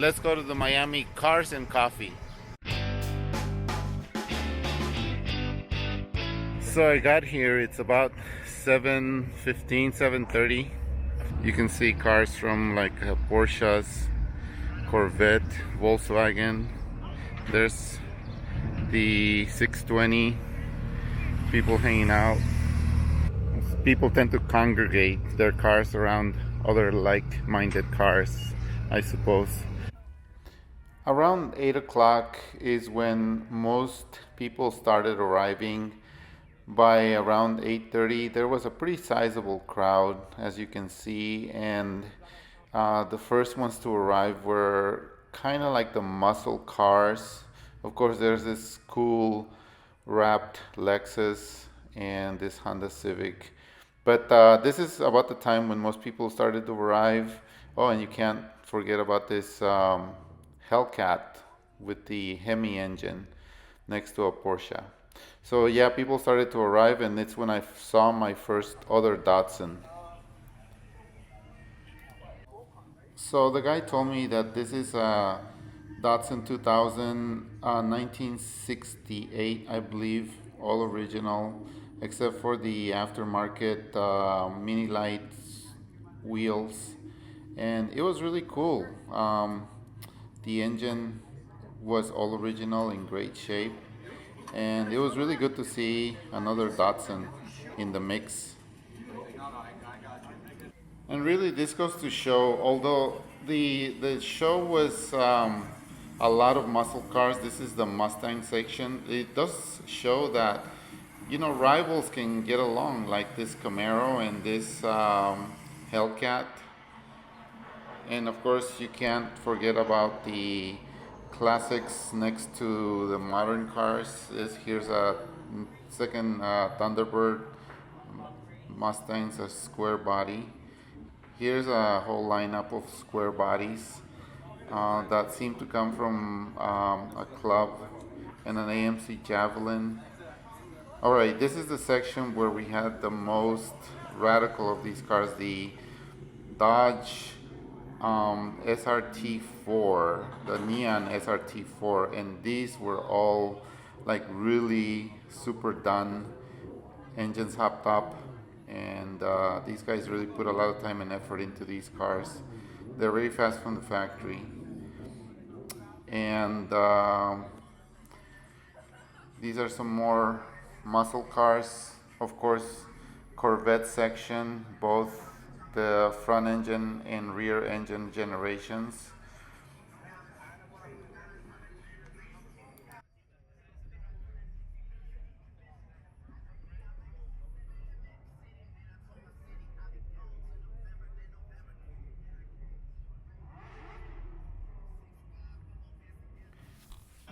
Let's go to the Miami Cars and Coffee. So I got here, it's about 7:15, 7:30. You can see cars from like Porsches, Corvette, Volkswagen. There's the 620, people hanging out. People tend to congregate their cars around other like-minded cars, I suppose. Around 8 o'clock is when most people started arriving. By around 8:30, there was a pretty sizable crowd, as you can see, and the first ones to arrive were kind of like the muscle cars. Of course, there's this cool wrapped Lexus and this Honda Civic. But this is about the time when most people started to arrive. Oh, and you can't forget about this Hellcat with the Hemi engine next to a Porsche. So yeah, people started to arrive, and it's when I saw my first other Datsun. So the guy told me that this is a Datsun 2000, 1968, I believe, all original, except for the aftermarket mini lights wheels, and it was really cool. The engine was all original in great shape, and it was really good to see another Datsun in the mix. And really, this goes to show, although the show was a lot of muscle cars, this is the Mustang section. It does show that rivals can get along, like this Camaro and this Hellcat. And of course, you can't forget about the classics next to the modern cars. Here's a second Thunderbird Mustang's a square body. Here's a whole lineup of square bodies that seem to come from a club and an AMC Javelin. All right, this is the section where we had the most radical of these cars, the Dodge SRT4, the Neon SRT4, and these were all like really super done, engines hopped up, and these guys really put a lot of time and effort into these cars. They're really fast from the factory, and these are some more muscle cars. Of course, Corvette section, both the front engine and rear engine generations.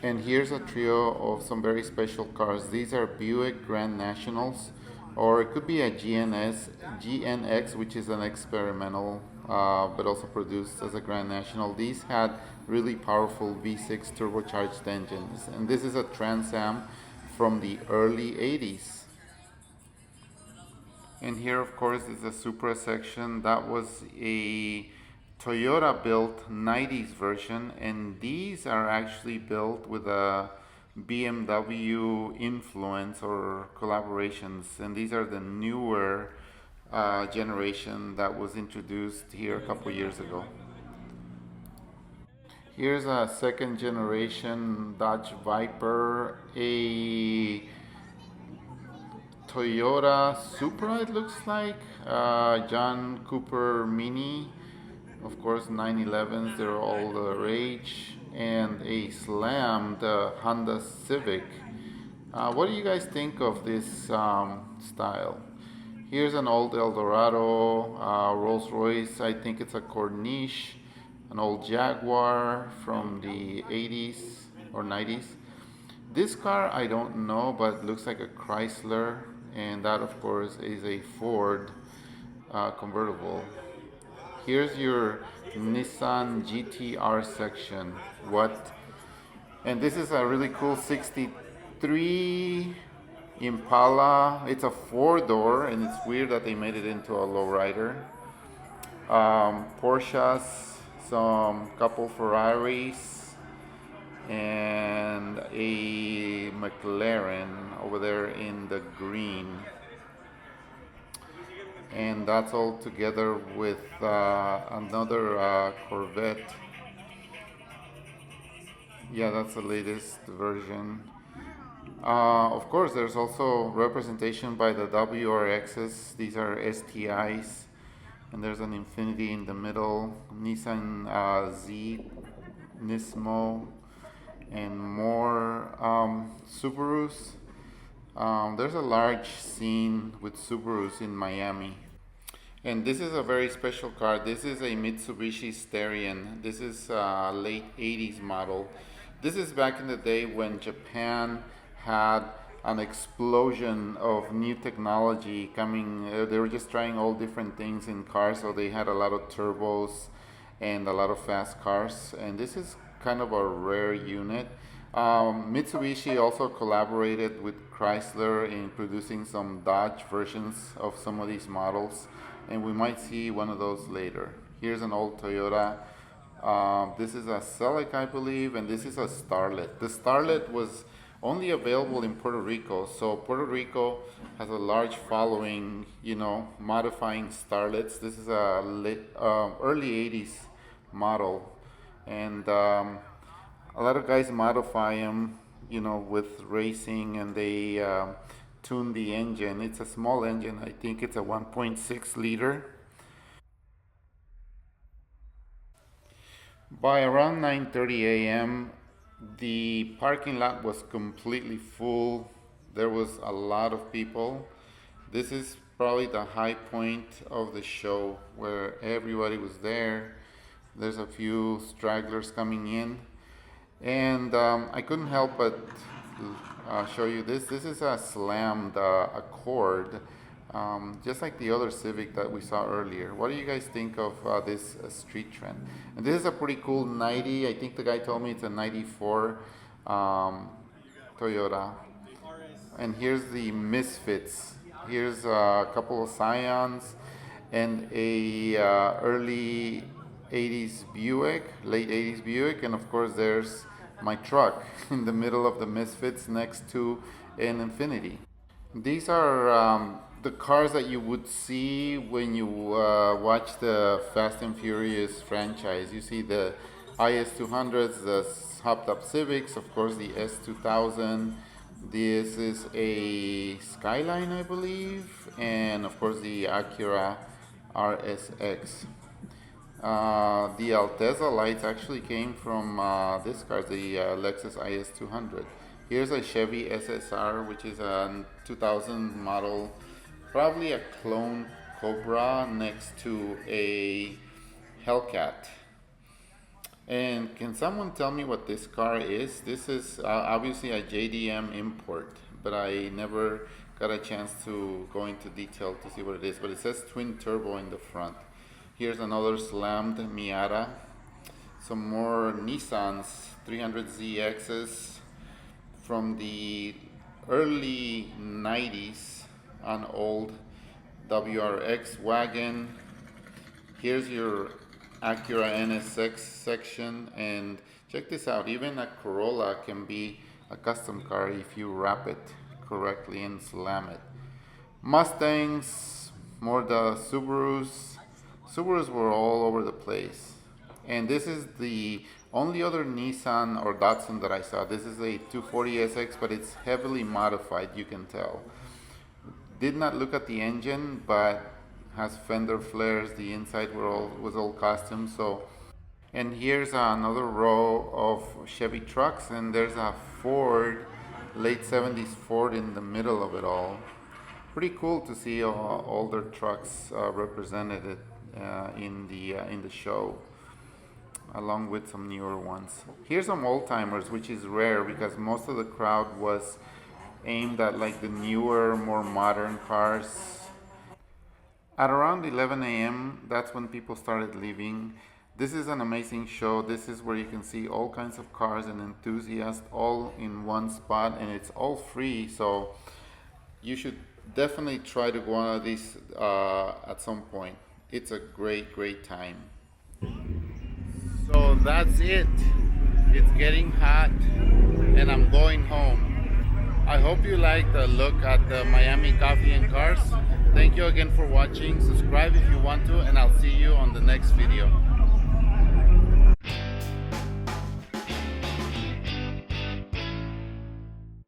And here's a trio of some very special cars. These are Buick Grand Nationals, or it could be a GNX, which is an experimental, but also produced as a Grand National. These had really powerful V6 turbocharged engines, and this is a Trans Am from the early 80s. And here, of course, is the Supra section. That was a Toyota built 90s version, and these are actually built with a BMW influence or collaborations, and these are the newer generation that was introduced here a couple years ago. Here's a second generation Dodge Viper, a Toyota Supra, it looks like, John Cooper Mini, of course 911s, they're all the rage, and a Slam, the Honda Civic. What do you guys think of this style? Here's an old Eldorado, Rolls Royce, I think it's a Corniche, an old Jaguar from the 80s or 90s. This car I don't know, but looks like a Chrysler, and that of course is a Ford convertible. Here's your Nissan GTR section. What? And this is a really cool 63 Impala. It's a four-door, and it's weird that they made it into a lowrider. Porsches, some couple Ferraris, and a McLaren over there in the green. And that's all together with another Corvette. Yeah, that's the latest version. Of course, there's also representation by the WRXs. These are STIs, and there's an Infinity in the middle, Nissan Z, Nismo, and more Subarus. There's a large scene with Subarus in Miami. And this is a very special car. This is a Mitsubishi Starion. This is a late 80s model. This is back in the day when Japan had an explosion of new technology coming. They were just trying all different things in cars, so they had a lot of turbos and a lot of fast cars. And this is kind of a rare unit. Mitsubishi also collaborated with Chrysler in producing some Dodge versions of some of these models, and we might see one of those later. Here's an old Toyota. This is a Celic, I believe, and this is a Starlet. The Starlet was only available in Puerto Rico, so Puerto Rico has a large following, modifying Starlets. This is a early 80s model, and a lot of guys modify them, with racing, and they tune the engine. It's a small engine. I think it's a 1.6 liter. By around 9:30 a.m., the parking lot was completely full. There was a lot of people. This is probably the high point of the show where everybody was there. There's a few stragglers coming in. And I couldn't help but show you this. This is a slammed Accord, just like the other Civic that we saw earlier. What do you guys think of this street trend? And this is a pretty cool 90. I think the guy told me it's a 94 Toyota. And here's the Misfits. Here's a couple of Scions and a early 80s Buick, late 80s Buick, and of course there's my truck in the middle of the Misfits next to an Infinity. These are the cars that you would see when you watch the Fast and Furious franchise. You see the IS200s, the hopped up Civics, of course the S2000. This is a Skyline, I believe, and of course the Acura RSX. The Altezza lights actually came from this car, the Lexus IS200. Here's a Chevy SSR, which is a 2000 model, probably a clone Cobra next to a Hellcat. And can someone tell me what this car is? This is obviously a JDM import, but I never got a chance to go into detail to see what it is. But it says twin turbo in the front. Here's another slammed Miata. Some more Nissans 300ZXs from the early 90s, an old WRX wagon. Here's your Acura NSX section, and check this out, even a Corolla can be a custom car if you wrap it correctly and slam it. Mustangs, more the Subarus. Subarus were all over the place. And this is the only other Nissan or Datsun that I saw. This is a 240SX, but it's heavily modified, you can tell. Did not look at the engine, but has fender flares. The inside was all custom. So, and here's another row of Chevy trucks, and there's a Ford, late 70s Ford in the middle of it all. Pretty cool to see all their trucks represented in the show, along with some newer ones. Here's some old timers, which is rare because most of the crowd was aimed at like the newer, more modern cars. At around 11 a.m., that's when people started leaving. This is an amazing show. This is where you can see all kinds of cars and enthusiasts all in one spot, and it's all free. So you should definitely try to go on these at some point. It's a great, great time. So that's it. It's getting hot and I'm going home. I hope you liked the look at the Miami Coffee and Cars. Thank you again for watching. Subscribe if you want to, and I'll see you on the next video.